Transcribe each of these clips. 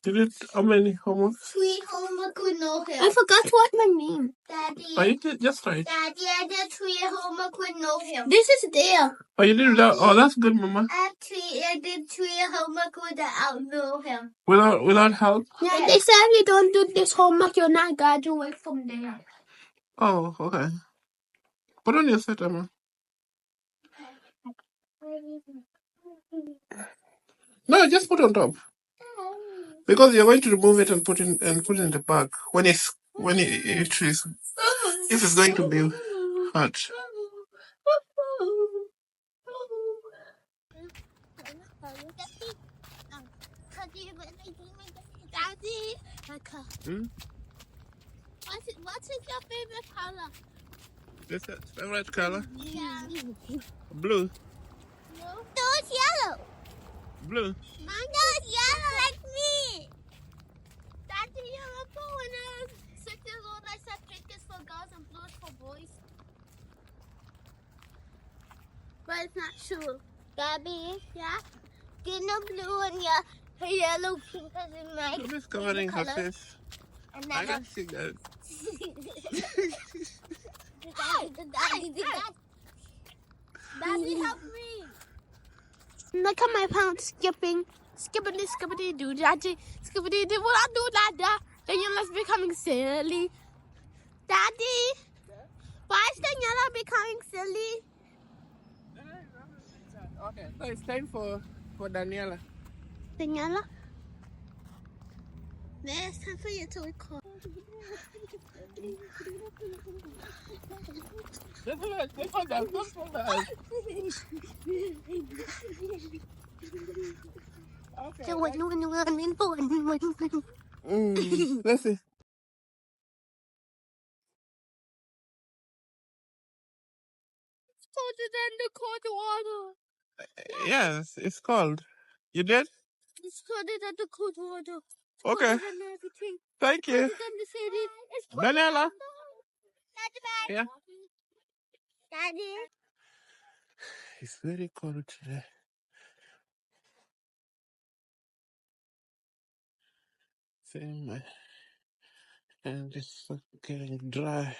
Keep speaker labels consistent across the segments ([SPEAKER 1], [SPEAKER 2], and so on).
[SPEAKER 1] You did how many homework?
[SPEAKER 2] 3 homework with no help. I forgot what my name. Daddy.
[SPEAKER 1] Oh, you did just right.
[SPEAKER 2] Daddy, I did 3 homework with no help. This is there.
[SPEAKER 1] Oh, you did that. Oh, that's good, Mama.
[SPEAKER 2] I did 3 homework without no help.
[SPEAKER 1] Without help?
[SPEAKER 2] Yeah, they said if you don't do this homework, you're not graduate from there.
[SPEAKER 1] Oh, okay. Put on your sweater, Mama. No, just put on top. Because you're going to remove it and put in the bag when it is if it's going to be hot.
[SPEAKER 2] Daddy,
[SPEAKER 1] Hmm?
[SPEAKER 2] what is your favorite color?
[SPEAKER 1] This is favorite color?
[SPEAKER 2] Yeah.
[SPEAKER 1] Blue.
[SPEAKER 2] No, it's yellow.
[SPEAKER 1] Blue.
[SPEAKER 2] Mine is yellow like me. Daddy, you remember when I was 6 years old, I said pink is for girls and blue is for boys? But it's not true. Daddy, yeah? Green and blue and yellow, pink is in my
[SPEAKER 1] Who's covering her face?
[SPEAKER 2] And
[SPEAKER 1] I can see that.
[SPEAKER 2] Daddy, help me. Look at my pants skipping. Skippity, skippity, do daddy. Skippity, do what I do, dada. Daniela's becoming silly. Daddy, why is Daniela becoming silly?
[SPEAKER 1] Okay, so it's time for Daniela.
[SPEAKER 2] Daniela? Then it's time for you to record.
[SPEAKER 1] Let's see.
[SPEAKER 2] It's colder than the cold water.
[SPEAKER 1] Yes, it's cold. You did?
[SPEAKER 2] It's colder than the cold water.
[SPEAKER 1] Okay.
[SPEAKER 2] Colder than everything.
[SPEAKER 1] Thank you.
[SPEAKER 2] Colder than the city. It's colder
[SPEAKER 1] Daniela.
[SPEAKER 2] Daddy.
[SPEAKER 1] Yeah.
[SPEAKER 2] Daddy.
[SPEAKER 1] It's very cold today. See my hand is getting dry.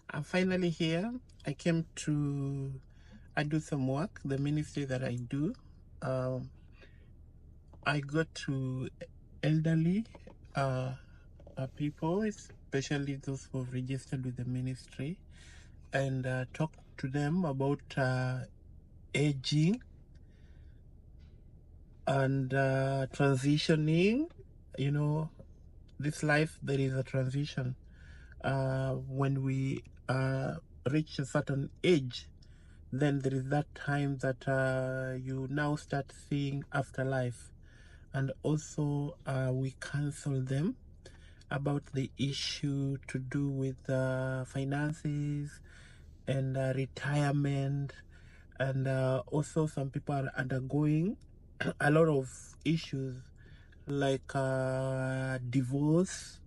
[SPEAKER 1] I'm finally here. I came to do some work, the ministry that I do. I go to elderly people, especially those who have registered with the ministry, and talk to them about aging and transitioning. You know, this life, there is a transition. When we reach a certain age, then there is that time that you now start seeing afterlife. And also we counsel them about the issue to do with finances and retirement, and also some people are undergoing a lot of issues like divorce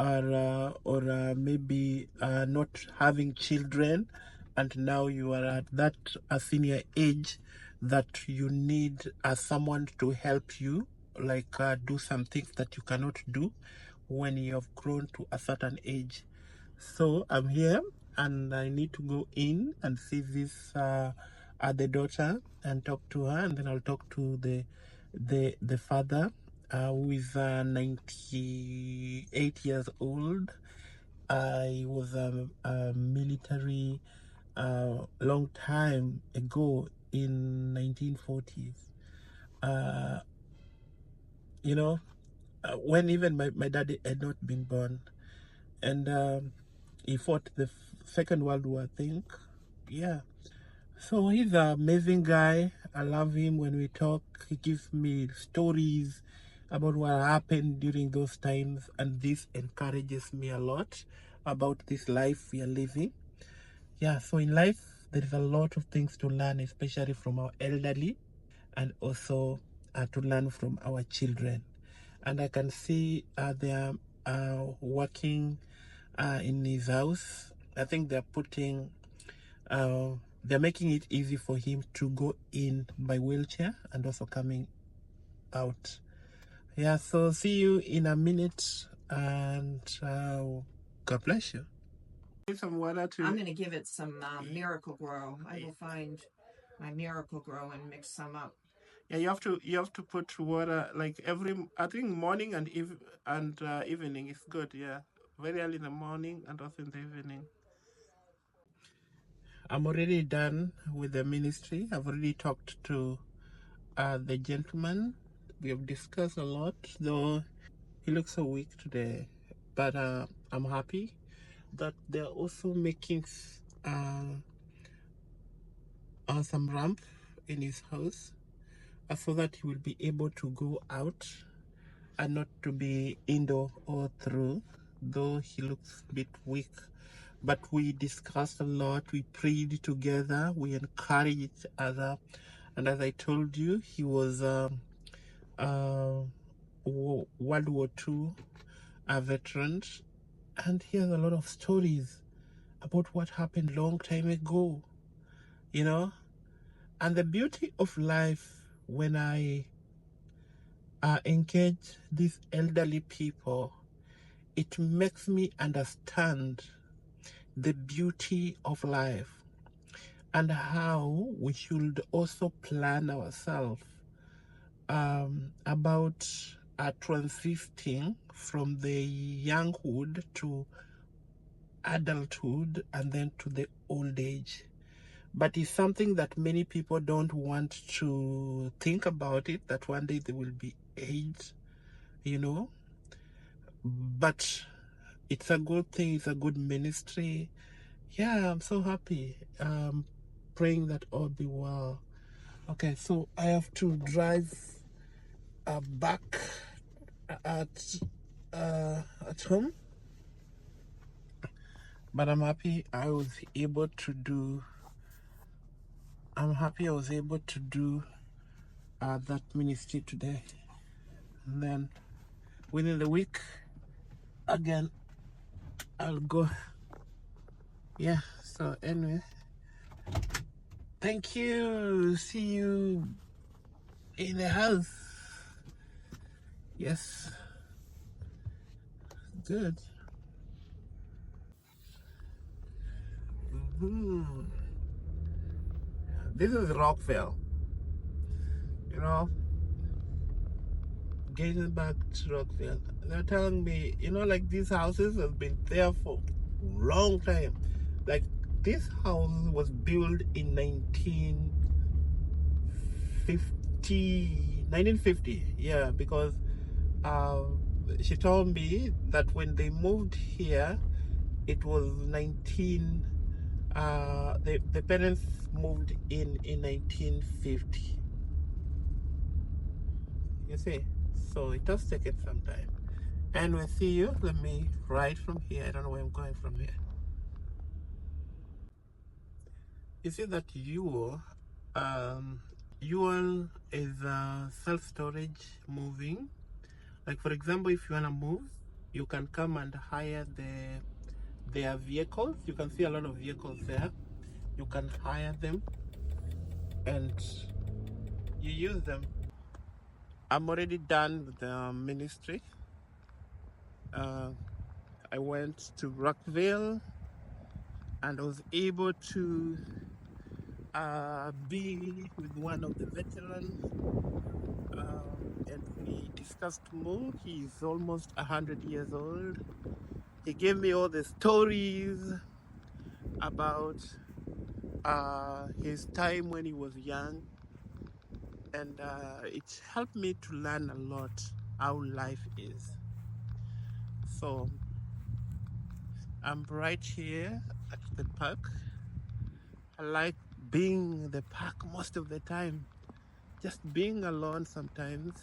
[SPEAKER 1] or maybe not having children, and now you are at that senior age that you need someone to help you, like do some things that you cannot do when you have grown to a certain age. So I'm here and I need to go in and see this the daughter and talk to her, and then I'll talk to the father who is 98 years old. I was a military long time ago in 1940s. You know, when even my daddy had not been born, and he fought the Second World War, I think. Yeah. So he's an amazing guy. I love him. When we talk, he gives me stories about what happened during those times, and this encourages me a lot about this life we are living. Yeah, so in life, there is a lot of things to learn, especially from our elderly, and also to learn from our children. And I can see they are working in his house. I think they're putting they're making it easy for him to go in by wheelchair and also coming out. Yeah, so see you in a minute, and God bless you. Some water too.
[SPEAKER 3] I'm going to give it some Miracle Grow. I will find my Miracle Grow and mix some up.
[SPEAKER 1] Yeah, you have to put water like every, I think morning and evening is good. Yeah, very early in the morning and also in the evening. I'm already done with the ministry. I've already talked to the gentleman. We have discussed a lot, though he looks so weak today. But I'm happy that they're also making some ramp in his house so that he will be able to go out and not to be indoor all through, though he looks a bit weak. But we discussed a lot, we prayed together, we encouraged each other. And as I told you, he was World War II veteran, and he has a lot of stories about what happened long time ago, you know. And the beauty of life, when I engage these elderly people, it makes me understand the beauty of life and how we should also plan ourselves about transiting from the younghood to adulthood and then to the old age. But it's something that many people don't want to think about it, that one day they will be aged, you know. But it's a good thing, it's a good ministry. Yeah, I'm so happy. Praying that all be well. Okay, so I have to drive back at home, but I'm happy I was able to do that ministry today. And then within the week again I'll go. Yeah, so anyway, thank you. See you in the house. Yes, good. This is Rockville, you know. Getting back to Rockville, they're telling me, you know, like these houses have been there for a long time. Like this house was built in 1950. Yeah, because she told me that when they moved here, it was the parents moved in 1950. You see, so it does take it some time. And we'll see you. Let me ride from here. I don't know where I'm going from here. You see that Uol is self-storage moving. Like for example, if you wanna move, you can come and hire their vehicles. You can see a lot of vehicles there. You can hire them and you use them. I'm already done with the ministry. I went to Rockville and I was able to be with one of the veterans, and we discussed more. He's almost 100 years old. He gave me all the stories about his time when he was young, and it helped me to learn a lot how life is. So I'm right here at the park. I like being in the park most of the time, just being alone sometimes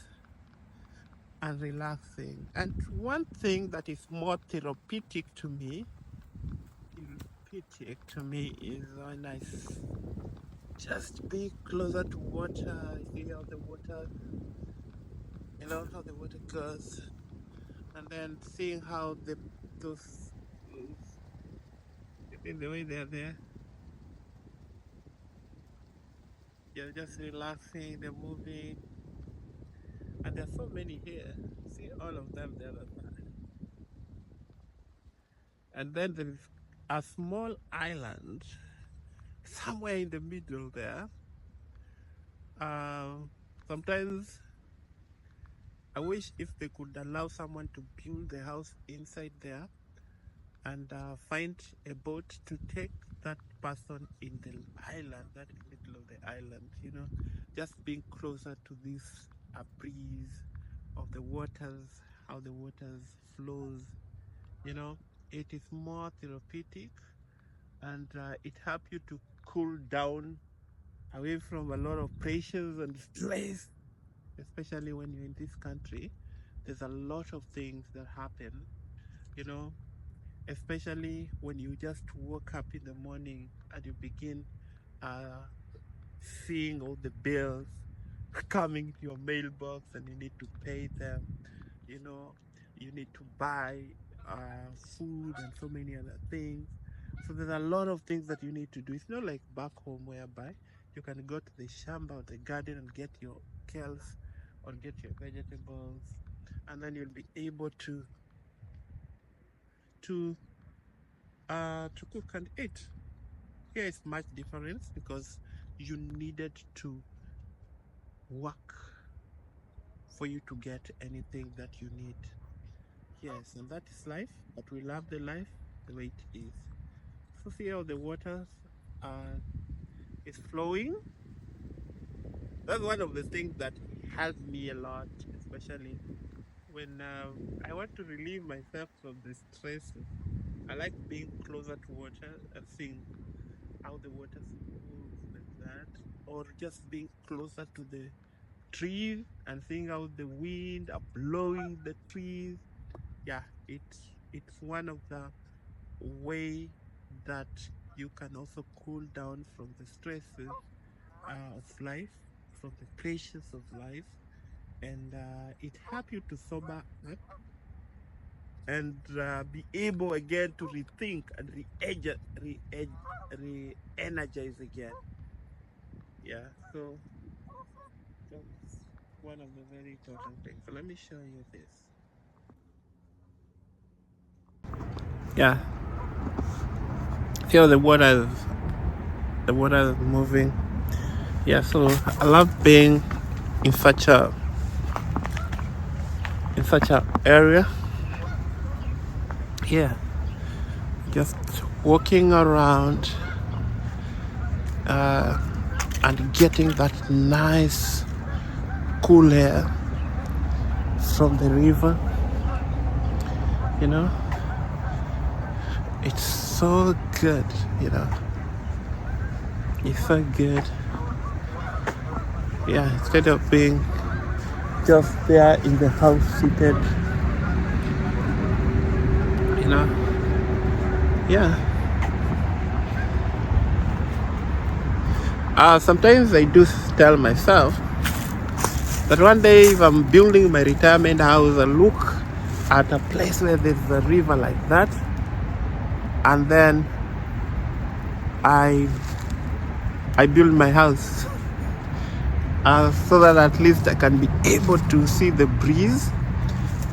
[SPEAKER 1] and relaxing. And one thing that is more therapeutic to me is when I just be closer to water. I see how the water, you know, how the water goes, and then seeing how those in the way they're there. You're just relaxing, they're moving. And there's so many here. See all of them the other side. And then there is a small island somewhere in the middle there. Sometimes I wish if they could allow someone to build the house inside there and find a boat to take that person in the island, that middle of the island, you know, just being closer to this breeze of the waters, how the waters flows, you know, it is more therapeutic, and it helps you to cool down away from a lot of pressures and stress, especially when you're in this country. There's a lot of things that happen, you know, especially when you just woke up in the morning and you begin seeing all the bills coming to your mailbox and you need to pay them, you know, you need to buy food and so many other things. So there's a lot of things that you need to do. It's not like back home whereby you can go to the shamba or the garden and get your kales or get your vegetables, and then you'll be able to cook and eat. Here is much different because you needed to work for you to get anything that you need. Yes, and that is life, but we love the life the way it is. So see how the water is flowing. That's one of the things that helped me a lot, especially when I want to relieve myself from the stress. I like being closer to water and seeing how the water moves like that, or just being closer to the trees and seeing how the wind are blowing the trees. Yeah, it's one of the way that you can also cool down from the stresses of life, from the pressures of life, and it helps you to sober up and be able again to rethink and re-energize again. Yeah, so that's one of the very important things. So let me show you this. Yeah, here the water is moving. Yeah, so I love being in such a area. Yeah, just walking around and getting that nice cool air from the river. You know, it's so good. You know, it's so good. Yeah, instead of being just there in the house seated, you know. Yeah. Sometimes I do tell myself that one day if I'm building my retirement house, I'll look at a place where there's a river like that, and then I build my house so that at least I can be able to see the breeze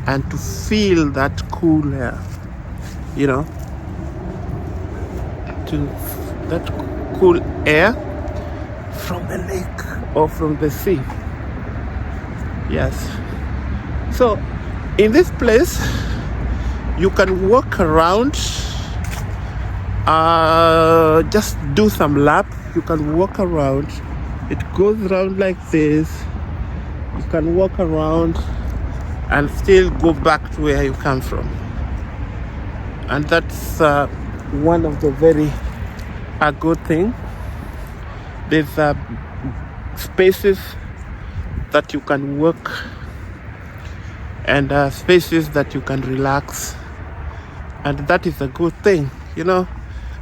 [SPEAKER 1] and to feel that cool air, you know, to that cool air from the lake or from the sea. Yes. So in this place you can walk around, just do some laps. You can walk around. It goes around like this. You can walk around and still go back to where you come from, and that's one of the very good thing. There's spaces that you can walk and spaces that you can relax, and that is a good thing, you know.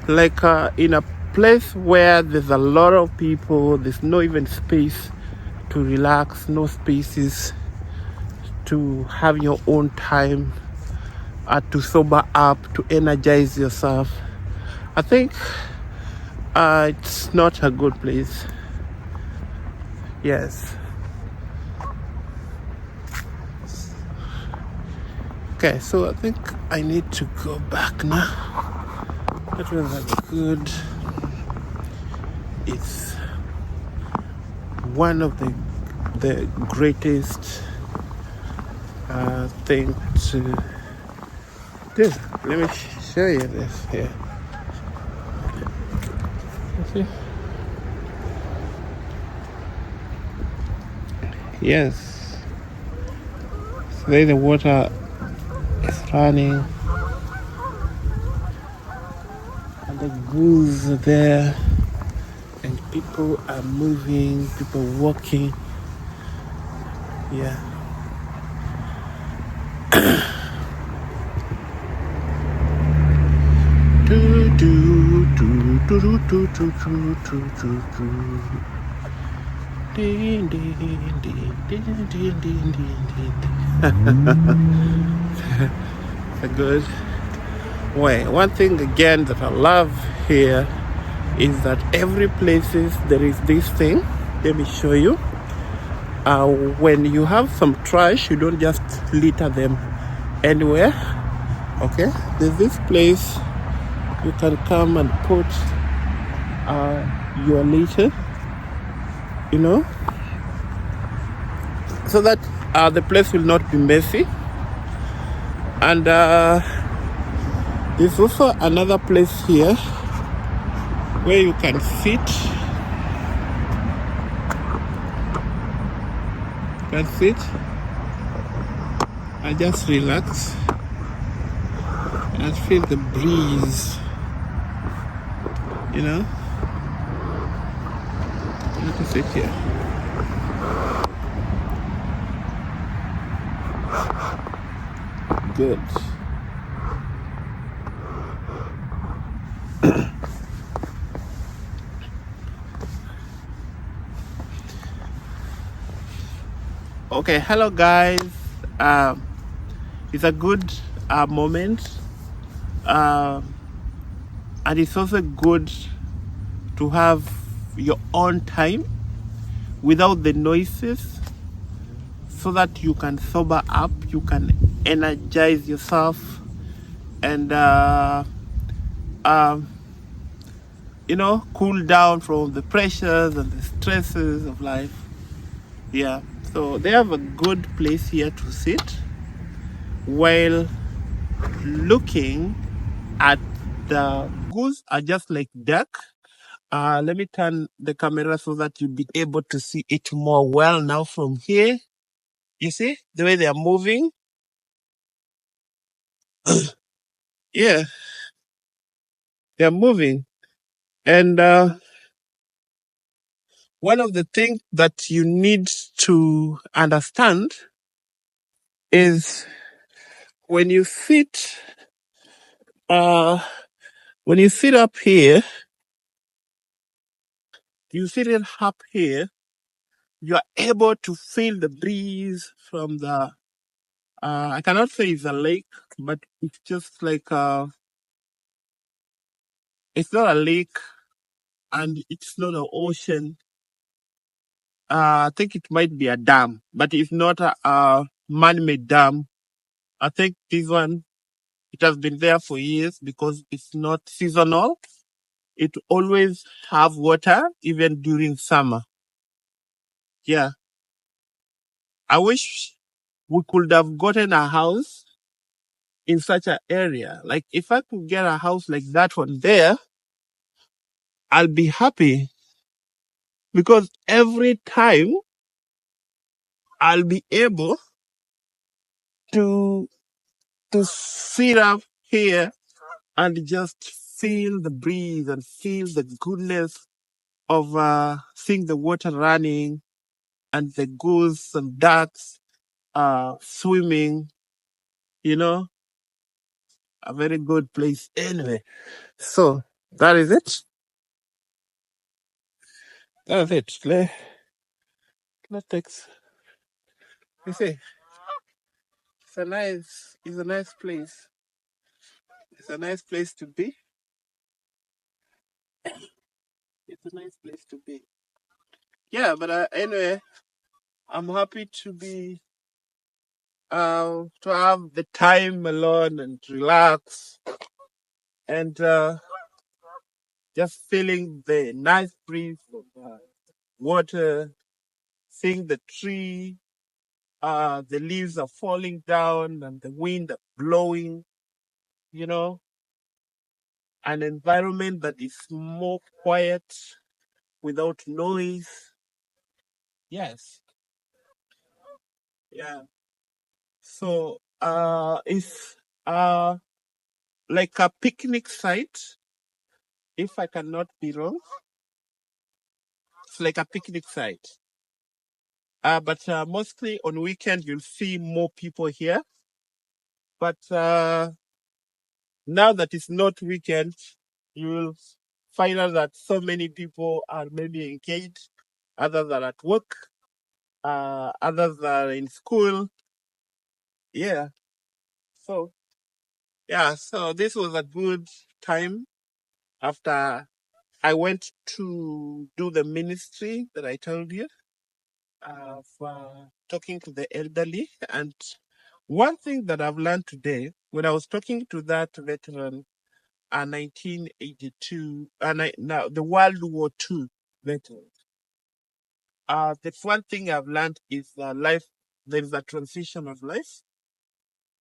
[SPEAKER 1] Like in a place where there's a lot of people, there's no even space to relax, no spaces to have your own time, to sober up, to energize yourself. I think it's not a good place. Yes. Okay, so I think I need to go back now. That was a good. It's one of the greatest thing to do. Let me show you this here. You see? Yes. So there the water is running and the goose are there and people are moving, people walking. Yeah. Do, do, do, do, do, do, do, do, do, do, do. Ding, ding, ding, ding, ding, ding, ding, ding. It's a good way. One thing again that I love here is that every places there is this thing. Let me show you. When you have some trash, you don't just litter them anywhere. Okay, there's this place you can come and put your litter, you know, so that the place will not be messy. And there's also another place here where you can sit. You can sit and just relax and feel the breeze, you know. Let me sit here. Good. Okay, hello guys. It's a good moment, and it's also good to have your own time without the noises, so that you can sober up, you can energize yourself, and you know, cool down from the pressures and the stresses of life. Yeah, so they have a good place here to sit while looking at the goose are just like duck. Let me turn the camera so that you'll be able to see it more well now from here. You see the way they are moving? Yeah, they are moving. And one of the things that you need to understand is when you sit up here, you sit it up here, you are able to feel the breeze from the I cannot say it's a lake, but it's just like it's not a lake and it's not an ocean. I think it might be a dam, but it's not a man-made dam. I think this one, it has been there for years because it's not seasonal. It always have water even during summer. Yeah. I wish we could have gotten a house in such an area. Like if I could get a house like that one there, I'll be happy because every time I'll be able to sit up here and just feel the breeze and feel the goodness of seeing the water running and the goose and ducks swimming, you know, a very good place anyway. So that is it. That's it. Let's take, you see, it's a nice place. It's a nice place to be. It's a nice place to be. yeah, but anyway, I'm happy to be to have the time alone and relax and just feeling the nice breeze of water, seeing the tree, the leaves are falling down and the wind are blowing, you know, an environment that is more quiet without noise. Yes. Yeah. So it's like a picnic site, if I cannot be wrong. It's like a picnic site. But mostly on weekend you'll see more people here. But now that it's not weekend, you'll find out that so many people are maybe engaged, others are at work, others are in school. Yeah. So so this was a good time after I went to do the ministry that I told you, for talking to the elderly. And one thing that I've learned today, when I was talking to that veteran, 1982, now the World War II veteran, the one thing I've learned is life. There is a transition of life,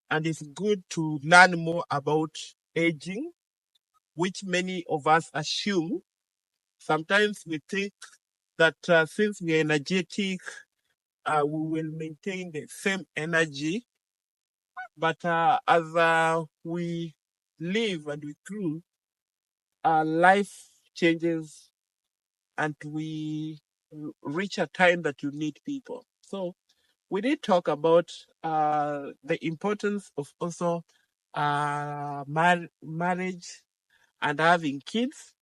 [SPEAKER 1] and it's good to learn more about aging, which many of us assume. Sometimes we think that since we are energetic, we will maintain the same energy. But as we live and we grow, our life changes and we reach a time that you need people. So we did talk about the importance of also marriage and having kids.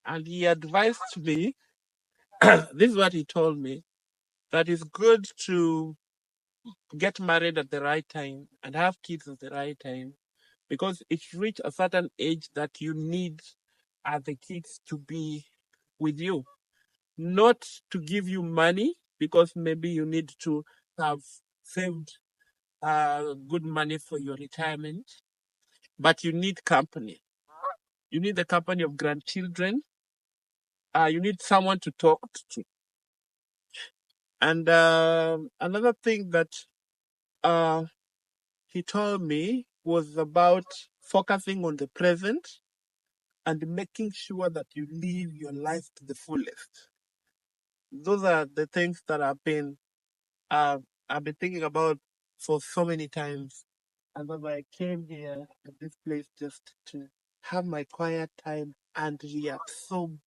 [SPEAKER 1] And he advised me, this is what he told me, that it's good to get married at the right time and have kids at the right time, because it's reach a certain age that you need the kids to be with you, not to give you money, because maybe you need to have saved good money for your retirement, but you need company. You need the company of grandchildren. You need someone to talk to. And another thing that uh, he told me was about focusing on the present and making sure that you live your life to the fullest. Those are the things that uh, I've been thinking about for so many times. And then I came here to this place just to have my quiet time and reabsorb,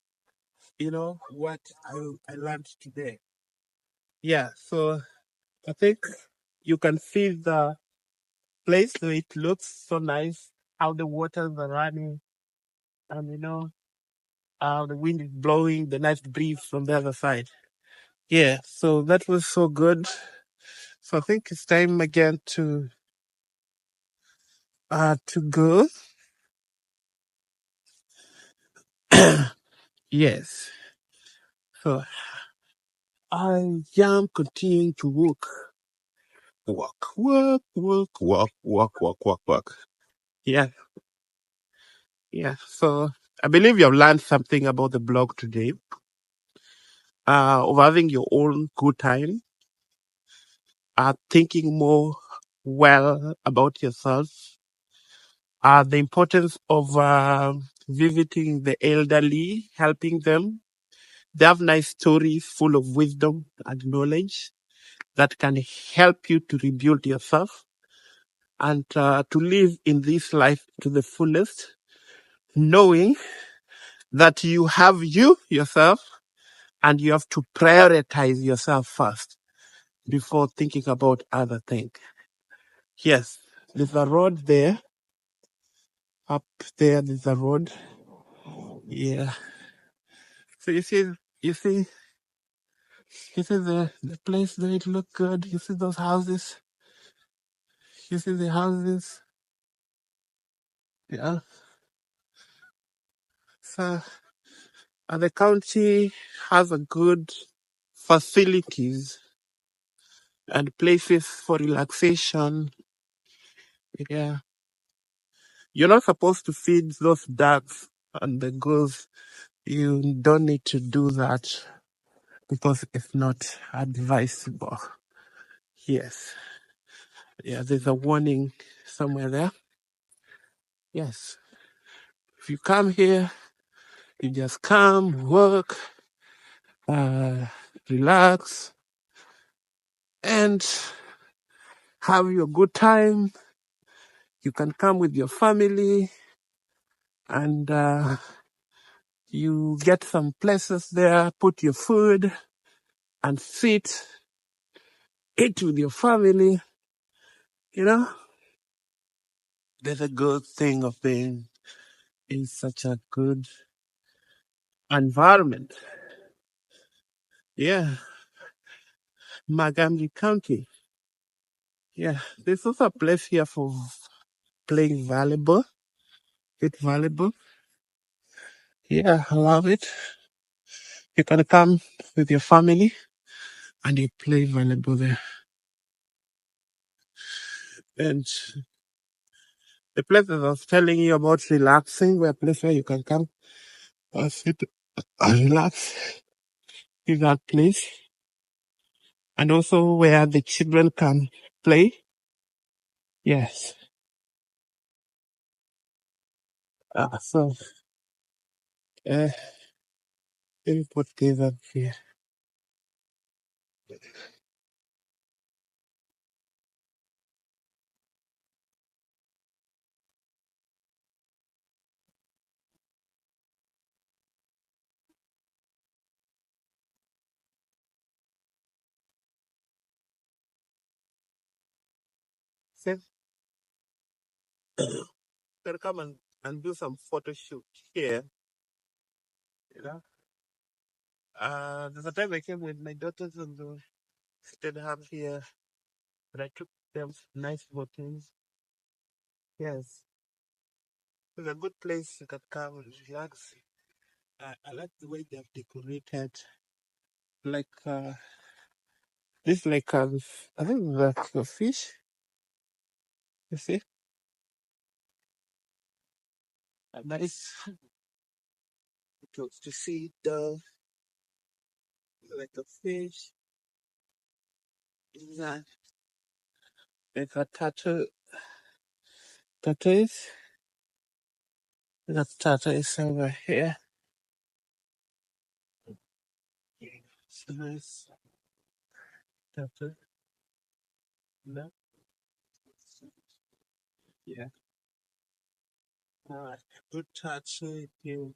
[SPEAKER 1] what I learned today. Yeah, so I think you can see the place, so it looks so nice, how the waters are running, and the wind is blowing, the nice breeze from the other side. Yeah, so that was so good. So I think it's time again to go. Yes. So I am continuing to walk. Walk, walk, walk, walk, walk, walk, walk, walk. Yeah, yeah. So I believe you have learned something about the blog today. Of having your own good time, thinking more well about yourself, the importance of visiting the elderly, helping them. They have nice stories full of wisdom and knowledge that can help you to rebuild yourself and to live in this life to the fullest, knowing that you have you yourself and you have to prioritize yourself first before thinking about other things. Yes, there's a road there. Up there, there's a road. Yeah. So you see the place there, it look good. You see those houses. You see the houses. Yeah. So the county has a good facilities and places for relaxation. Yeah. You're not supposed to feed those ducks and the goats. You don't need to do that because it's not advisable. Yes. Yeah, there's a warning somewhere there. Yes. If you come here, you just come, work, relax, and have your good time. You can come with your family and you get some places there, put your food and sit, eat with your family. You know, there's a good thing of being in such a good environment. Yeah, Montgomery County. Yeah, there's also a place here for playing volleyball. It's volleyball. Yeah, I love it. You can come with your family and you play volleyball there. And the place that I was telling you about relaxing, where a place where you can come sit and relax in that place. And also where the children can play. Yes. So, let me put this up here. So, can come and do some photo shoot here. You know, there's a time I came with my daughters and stayed up here, but I took them nice photos. Yes, it's a good place you can come and relax. I like the way they have decorated, like this, like I think that's a fish. You see, a nice to see the like a fish. That like a tortoise. That tortoise over here. It's a nice tortoise. No? Yeah. Good tortoise. You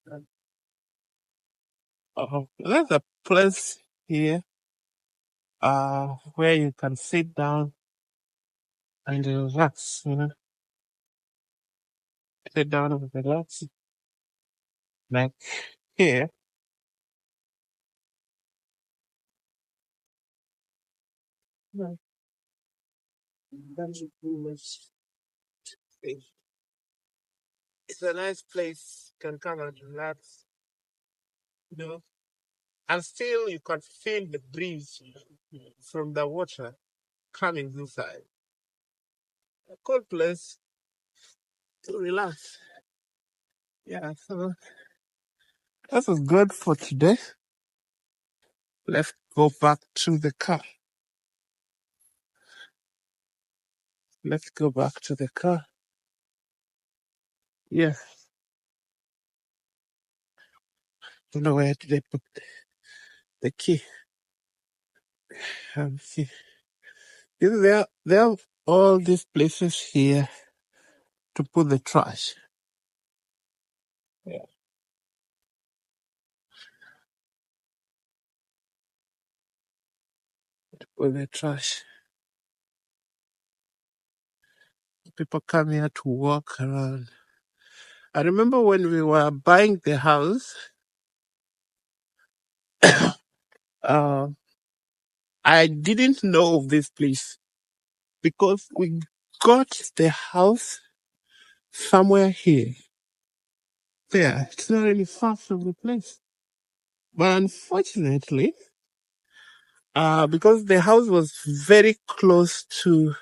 [SPEAKER 1] can- Oh, there's a place here, where you can sit down and relax, sit down and relax. Like here, no, that's pretty much it. It's a nice place. You can come and relax, you know, and still you can feel the breeze from the water coming inside. A cold place to relax. Yeah, so that was good for today. Let's go back to the car. Let's go back to the car. Yeah, don't know where did they put the key. See. There are all these places here to put the trash. Yeah, put the trash. People come here to walk around. I remember when we were buying the house, uh, I didn't know of this place because we got the house somewhere here. Yeah, it's not really far from the place. But unfortunately, because the house was very close to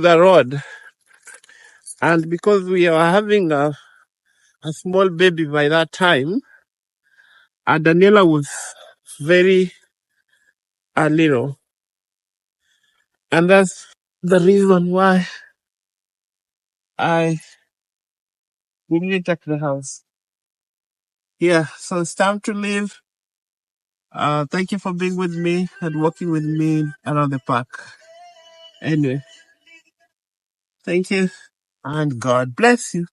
[SPEAKER 1] the road, and because we are having a small baby by that time, Daniela was very little. And that's the reason why we didn't take the house. Yeah, so it's time to leave. Thank you for being with me and walking with me around the park. Anyway, thank you and God bless you.